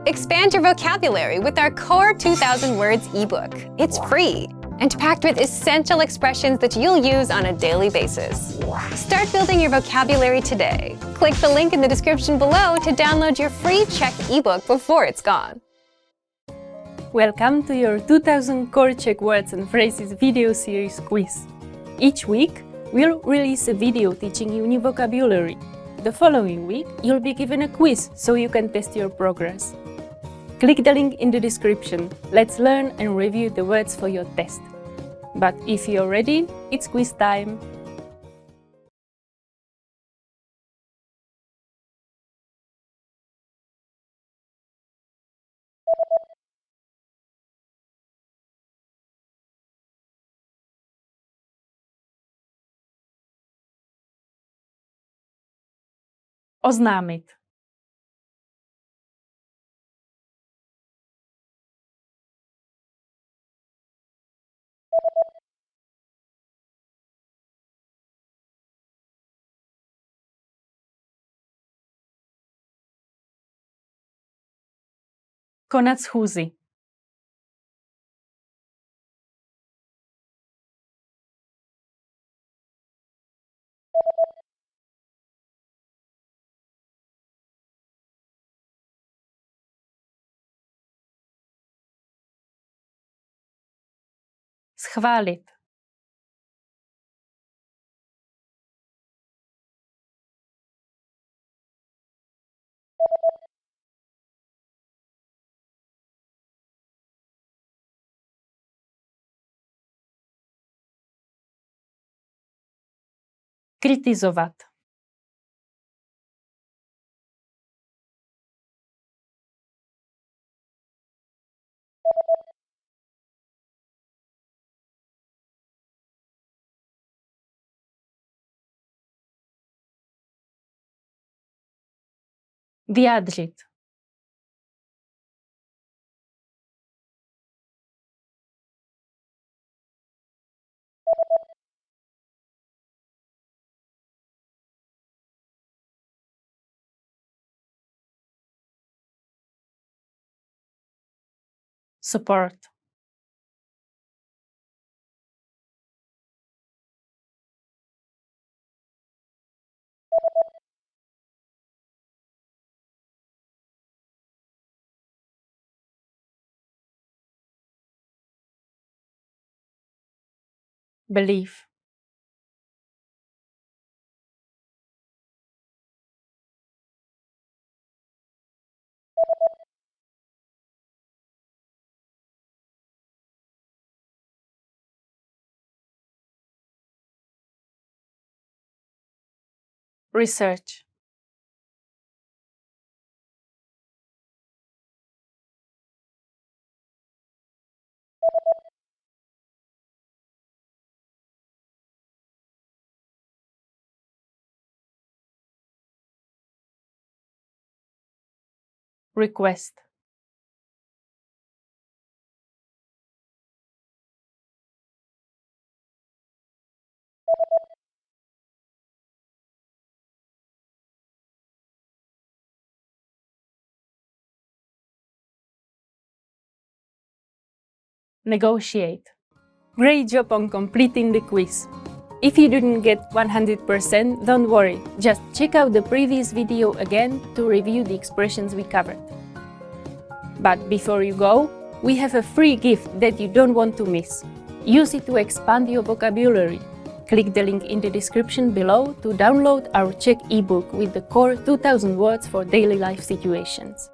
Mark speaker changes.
Speaker 1: Expand your vocabulary with our Core 2000 Words ebook. It's free and packed with essential expressions that you'll use on a daily basis. Start building your vocabulary today. Click the link in the description below to download your free Czech ebook before it's gone.
Speaker 2: Welcome to your 2000 Core Czech Words and Phrases video series quiz. Each week, we'll release a video teaching you new vocabulary. The following week, you'll be given a quiz so you can test your progress. Click the link in the description. Let's learn and review the words for your test. But if you're ready, it's quiz time! Oznámit. Konat schůzi. Schválit. Kritizovat. Vyjádřit. Support. Believe. Research. Request. Negotiate. Great job on completing the quiz. If you didn't get 100%, don't worry. Just check out the previous video again to review the expressions we covered. But before you go, we have a free gift that you don't want to miss. Use it to expand your vocabulary. Click the link in the description below to download our Czech ebook with the core 2000 words for daily life situations.